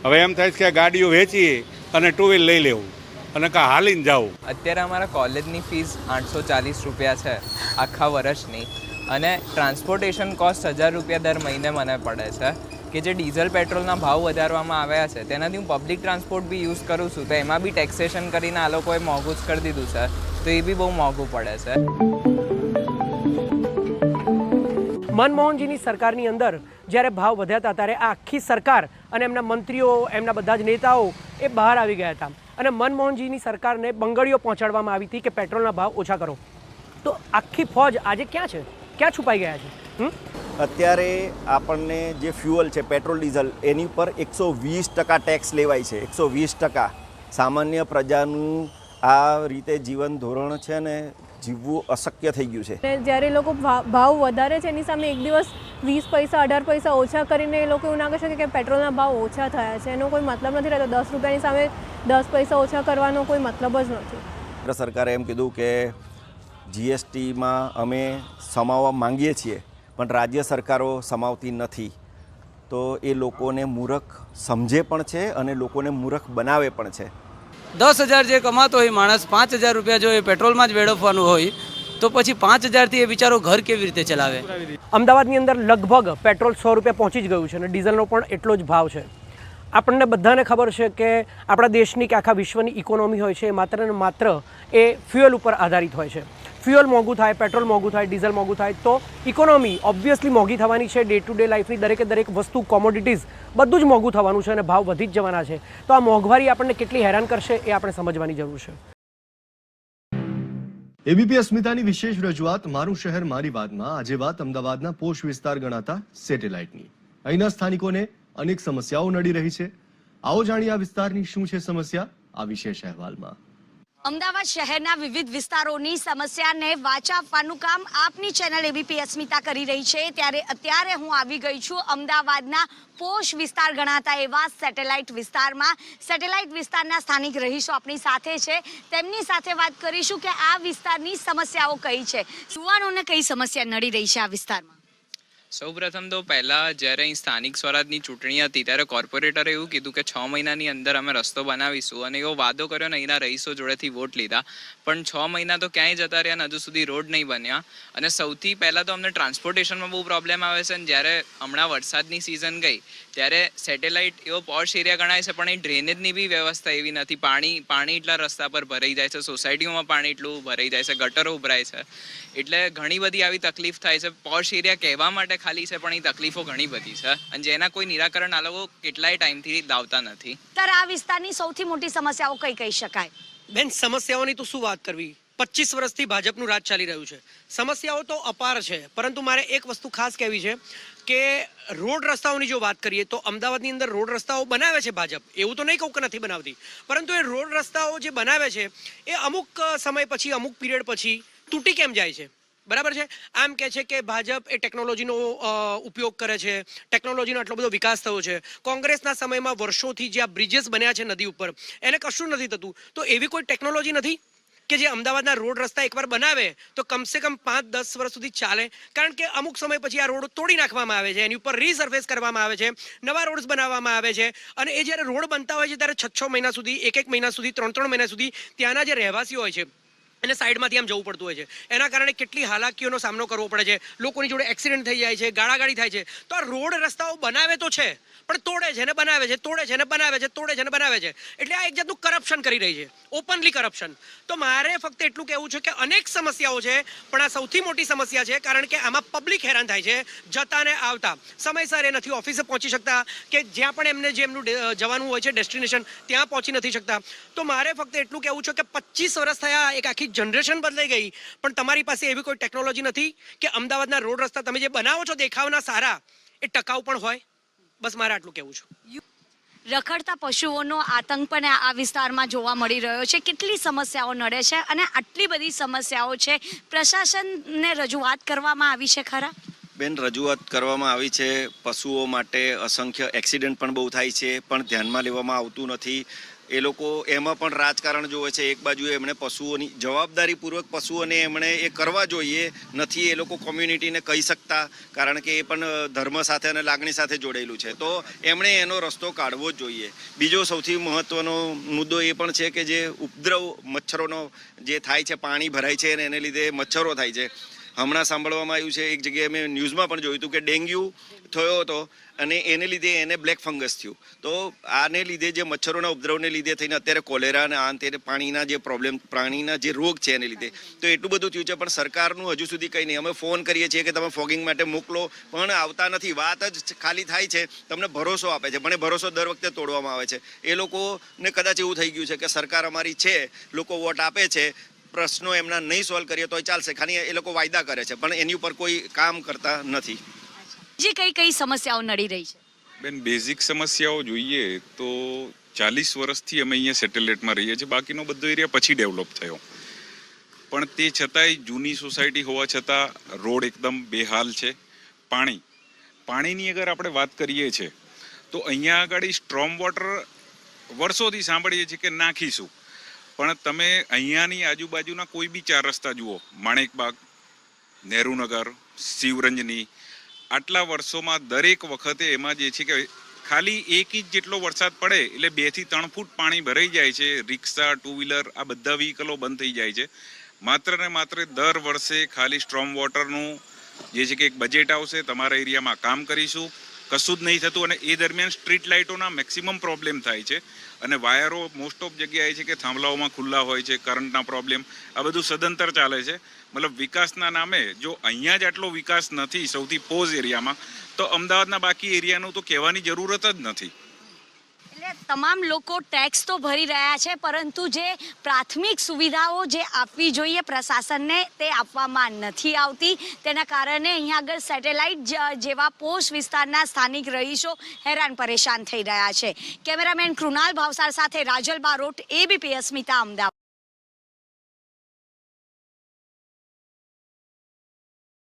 હવે એમ થાય છે કે ગાડીઓ વેચીએ અને ટુ વ્હીલ લઈ લેવું અને કાં હાલીને જવું. અત્યારે અમારા કોલેજની ફીસ 840 રૂપિયા છે આખા વર્ષની, અને ટ્રાન્સપોર્ટેશન કોસ્ટ 1000 રૂપિયા દર મહિને મને પડે છે. કે જે ડીઝલ પેટ્રોલના ભાવ વધારવામાં આવ્યા છે તેનાથી હું પબ્લિક ટ્રાન્સપોર્ટ બી યુઝ કરું છું, તો એમાં બી ટેક્સેશન કરીને આ લોકોએ મોંઘું જ કરી દીધું છે, તો એ બી બહુ મોંઘું પડે છે. મનમોહનજીની સરકારની અંદર જ્યારે ભાવ વધ્યા હતા ત્યારે આ આખી સરકાર અને એમના મંત્રીઓ, એમના બધા જ નેતાઓ એ બહાર આવી ગયા હતા અને મનમોહનજીની સરકારને બંગડીઓ પહોંચાડવામાં આવી હતી કે પેટ્રોલના ભાવ ઓછા કરો. તો આખી ફોજ આજે ક્યાં છે? ક્યાં છુપાઈ ગયા છે? અત્યારે આપણને જે ફ્યુઅલ છે પેટ્રોલ ડીઝલ એની પર 120% ટેક્સ લેવાય છે. 120%. સામાન્ય પ્રજાનું આ રીતે જીવન ધોરણ છે ને જીવવું અશક્ય થઈ ગયું છે. જ્યારે લોકો ભાવ વધારે છે એની સામે એક દિવસ 20 પૈસા 18 પૈસા ઓછા કરીને એ લોકો એવું ના કહી શકે કે પેટ્રોલના ભાવ ઓછા થયા છે. એનો કોઈ મતલબ નથી રહેતો. 10 રૂપિયાની સામે 10 પૈસા ઓછા કરવાનો કોઈ મતલબ જ નથી. સરકારે એમ કીધું કે જીએસટીમાં અમે સમાવવા માંગીએ છીએ, પણ રાજ્ય સરકારો સમાવતી નથી. તો એ લોકોને મૂર્ખ સમજે પણ છે અને લોકોને મૂર્ખ બનાવે પણ છે. 10,000 જે કમાતો હોય માણસ, 5,000 રૂપિયા જો એ પેટ્રોલમાં જ વેડફવાનું હોય તો પછી 5,000થી એ બિચારો ઘર કેવી રીતે ચલાવે? અમદાવાદની અંદર લગભગ પેટ્રોલ 100 રૂપિયા પહોંચી જ ગયું છે અને ડીઝલનો પણ એટલો જ ભાવ છે. આપણને બધાને ખબર છે કે આપણા દેશની કે આખા વિશ્વની ઇકોનોમી હોય છે એ માત્ર ને માત્ર એ ફ્યુઅલ ઉપર આધારિત હોય છે. ફ્યુઅલ મોંઘું થાય, પેટ્રોલ મોંઘું થાય, ડીઝલ મોંઘું થાય તો ઇકોનોમી ઓબ્વિયસલી મોંઘી થવાની છે. ડે ટુ ડે લાઈફની દરેક વસ્તુ, કોમોડિટીઝ બધું જ મોંઘું થવાનું છે અને ભાવ વધી જ જવાના છે. તો આ મોંઘવારી આપણને કેટલી હેરાન કરશે એ આપણે સમજવાની જરૂર છે. એબીપી અસ્મિતાની વિશેષ રજૂઆત મારું શહેર મારી વાતમાં આજે વાત અમદાવાદના પોશ વિસ્તાર ગણાતા સેટેલાઇટની. અહીંના સ્થાનિકોને અનેક સમસ્યાઓ નડી રહી છે. આવો જાણીએ આ વિસ્તારની શું છે સમસ્યા આ વિશેષ અહેવાલમાં. અમદાવાદ શહેરના વિવિધ વિસ્તારોની સમસ્યાને વાચા આપવાનું કામ આપની ચેનલ એબીપી અસ્મિતા કરી રહી છે. ત્યારે અત્યારે હું આવી ગઈ છું અમદાવાદના પોશ વિસ્તાર ગણાતા એવા સેટેલાઇટ વિસ્તારમાં. સેટેલાઇટ વિસ્તારના સ્થાનિક રહીશો આપણી સાથે છે, તેમની સાથે વાત કરીશું કે આ વિસ્તારની સમસ્યાઓ કઈ છે, યુવાનોને કઈ સમસ્યા નડી રહી છે આ વિસ્તારમાં. સૌપ્રથમ તો પહેલાં જ્યારે અહીં સ્થાનિક સ્વરાજની ચૂંટણી હતી ત્યારે કોર્પોરેટરે એવું કીધું કે 6 મહિનાની અંદર અમે રસ્તો બનાવીશું, અને એવો વાદો કર્યો ને અહીંના રહીશો જોડેથી વોટ લીધા. પણ 6 મહિના તો ક્યાંય જતા રહ્યા ને હજુ સુધી રોડ નહીં બન્યા. અને સૌથી પહેલાં તો અમને ટ્રાન્સપોર્ટેશનમાં બહુ પ્રોબ્લેમ આવે છે. અને જ્યારે હમણાં વરસાદની સિઝન ગઈ ત્યારે સેટેલાઇટ એવો પોશ એરિયા ગણાય છે, પણ અહીં ડ્રેનેજની બી વ્યવસ્થા એવી નથી. પાણી એટલા રસ્તા પર ભરાઈ જાય છે, સોસાયટીઓમાં પાણી એટલું ભરાઈ જાય છે, ગટરો ઉભરાય છે, એટલે ઘણી બધી આવી તકલીફ થાય છે. પોશ એરિયા કહેવા માટે ખાલી છે, પણ એ તકલીફો ઘણી બધી છે અને જેના કોઈ નિરાકરણ આ લોકો કેટલાય ટાઈમથી લાવતા નથી. ત્યારે આ વિસ્તારની સૌથી મોટી સમસ્યાઓ કઈ કહી શકાય? બેન, સમસ્યાઓની તો શું વાત કરવી. 25 વર્ષથી ભાજપનું રાજ ચાલી રહ્યું છે. સમસ્યાઓ તો અપાર છે, પરંતુ મારે એક વસ્તુ ખાસ કહેવી છે કે રોડ રસ્તાઓની જો વાત કરીએ તો અમદાવાદની અંદર રોડ રસ્તાઓ બનાવે છે ભાજપ, એવું તો નહીં કહું કે નથી બનાવતી, પરંતુ એ રોડ રસ્તાઓ જે બનાવે છે એ અમુક સમય પછી, અમુક પીરિયડ પછી તૂટી કેમ જાય છે? બરાબર છે. આમ કહે છે કે ભાજપ એ ટેકનોલોજીનો ઉપયોગ કરે છે, ટેકનોલોજીનો આટલો બધો વિકાસ થયો છે. કોંગ્રેસના સમયમાં વર્ષોથી જે આ બ્રિજેસ બન્યા છે નદી ઉપર, એને કશું નથી થતું. તો એવી કોઈ ટેકનોલોજી નથી કે જે અમદાવાદના રોડ રસ્તા એકવાર બનાવે તો કમસે કમ 5-10 વર્ષ સુધી ચાલે? કારણ કે અમુક સમય પછી આ રોડ તોડી નાખવામાં આવે છે, એની ઉપર રીસર્ફેસ કરવામાં આવે છે, નવા રોડ્સ બનાવવામાં આવે છે, અને એ જ્યારે રોડ બનતા હોય છે ત્યારે 6 મહિના સુધી, 1 મહિના સુધી, 3 મહિના સુધી ત્યાંના જે રહેવાસીઓ હોય છે એને સાઈડમાંથી આમ જવું પડતું હોય છે. એના કારણે કેટલી હાલાકીઓનો સામનો કરવો પડે છે. લોકોની જોડે એક્સિડન્ટ થઈ જાય છે, ગાળાગાળી થાય છે. તો આ રોડ રસ્તાઓ બનાવે તો છે, પણ તોડે છે ને બનાવે છે, તોડે છે ને બનાવે છે, તોડે છે ને બનાવે છે. એટલે આ એક જાતનું કરપ્શન કરી રહી છે, ઓપનલી કરપ્શન. તો મારે ફક્ત એટલું કહેવું છે કે અનેક સમસ્યાઓ છે, પણ આ સૌથી મોટી સમસ્યા છે, કારણ કે આમાં પબ્લિક હેરાન થાય છે જતા ને આવતા. સમયસર એ નથી ઓફિસે પહોંચી શકતા, કે જ્યાં પણ એમને જે એમનું જવાનું હોય છે ડેસ્ટિનેશન ત્યાં પહોંચી નથી શકતા. તો મારે ફક્ત એટલું કહેવું છે કે 25 વર્ષ થયા, એક આખી જનરેશન બદલાઈ ગઈ, પણ તમારી પાસે એવી કોઈ ટેકનોલોજી નથી કે અમદાવાદના રોડ રસ્તા તમે જે બનાવો છો દેખાવના સારા, એ ટકાઉ પણ હોય. બસ મારે આટલું કહેવું છે. રખડતા પશુઓનો આતંક પણ આ વિસ્તારમાં જોવા મળી રહ્યો છે. કેટલી સમસ્યાઓ નડે છે અને આટલી બધી સમસ્યાઓ છે, પ્રશાસનને રજૂઆત કરવામાં આવી છે ખરા? બેન, રજૂઆત કરવામાં આવી છે. પશુઓ માટે અસંખ્ય એક્સિડન્ટ પણ બહુ થાય છે, પણ ધ્યાનમાં લેવામાં આવતું નથી. એ લોકો એમાં પણ રાજકારણ જોવે છે. એક બાજુ એમણે પશુઓની જવાબદારીપૂર્વક પશુઓને એમણે એ કરવા જોઈએ નથી, એ લોકો કોમ્યુનિટીને કહી શકતા, કારણ કે એ પણ ધર્મ સાથે અને લાગણી સાથે જોડેલું છે. તો એમણે એનો રસ્તો કાઢવો જ જોઈએ. બીજો સૌથી મહત્ત્વનો મુદ્દો એ પણ છે કે જે ઉપદ્રવ મચ્છરોનો જે થાય છે, પાણી ભરાય છે અને એને લીધે મચ્છરો થાય છે. હમણાં સાંભળવામાં આવ્યું છે, એક જગ્યાએ મેં ન્યૂઝમાં પણ જોયું હતું કે ડેન્ગ્યુ થયો હતો અને એને લીધે એને બ્લેક ફંગસ થયું. તો આને લીધે જે મચ્છરોના ઉપદ્રવને લીધે થઈને અત્યારે કોલેરા અને આ તે પાણીના જે પ્રોબ્લેમ, પાણીના જે રોગ છે એને લીધે તો એટલું બધું થયું છે. પણ સરકારનું હજુ સુધી કંઈ નહીં. અમે ફોન કરીએ છીએ કે તમે ફોગિંગ માટે મોકલો, પણ આવતા નથી. વાત જ ખાલી થાય છે, તમને ભરોસો આપે છે, પણ એ ભરોસો દર વખતે તોડવામાં આવે છે. એ લોકોને કદાચ એવું થઈ ગયું છે કે સરકાર અમારી છે, લોકો વોટ આપે છે, પ્રશ્નો એમના નહીં સોલ્વ કરીએ તોય ચાલશે, ખાલી એ લોકો વાયદા કરે છે પણ એની ઉપર કોઈ કામ કરતા નથી. જે કઈ સમસ્યાઓ નડી રહી છે? બેન, બેઝિક સમસ્યાઓ જોઈએ તો 40 વર્ષથી અમે અહીંયા સેટેલાઇટમાં રહીએ છીએ. બાકીનો બધો એરિયા પછી ડેવલપ થયો, પણ તે છતાંય જૂની સોસાયટી હોવા છતાં રોડ એકદમ બેહાલ છે. પાણીની અગર આપણે વાત કરીએ છીએ તો અહીંયા આગળ સ્ટ્રોમ વોટર વર્ષોથી સાંભળીએ છીએ કે નાખીશું, પણ તમે અહીંયાની આજુબાજુના કોઈ બી 4 રસ્તા જુઓ, માણેકબાગ, નહેરુનગર, શિવરંજની, આટલા વર્ષોમાં દરેક વખતે એમાં જે છે કે ખાલી 1 ઇંચ જેટલો વરસાદ પડે એટલે 2 થી 3 ફૂટ પાણી ભરાઈ જાય છે. રિક્ષા, 2 વ્હીલર આ બધા વ્હીકલો બંધ થઈ જાય છે. માત્ર ને માત્ર દર વર્ષે ખાલી સ્ટ્રોમ વોટરનું જે છે કે એક બજેટ આવશે, તમારા એરિયામાં કામ કરીશું, કશું જ નહીં થતું. અને એ દરમિયાન સ્ટ્રીટ લાઇટોના મેક્સિમમ પ્રોબ્લેમ થાય છે અને વાયરો મોસ્ટ ઓફ જગ્યાએ છે કે થાંભલાઓમાં ખુલ્લા હોય છે, કરંટના પ્રોબ્લેમ, આ બધું સદંતર ચાલે છે. મતલબ વિકાસના નામે જો અહીંયા જ આટલો વિકાસ નથી સૌથી પોઝ એરિયામાં, તો અમદાવાદના બાકી એરિયાનું તો કહેવાની જરૂરત જ નથી. એટલે તમામ લોકો ટેક્સ તો ભરી રહ્યા છે, પરંતુ જે પ્રાથમિક સુવિધાઓ જે આપવી જોઈએ પ્રશાસનને તે આપવામાં નથી આવતી. તેના કારણે અહીંયા આગળ સેટેલાઇટ જેવા પોશ વિસ્તારના સ્થાનિક રહીશો હેરાન પરેશાન થઈ રહ્યા છે. કેમેરામેન કૃણાલ ભાવસાર સાથે રાજલ બારોટ, ABP અસ્મિતા, અમદાવાદ.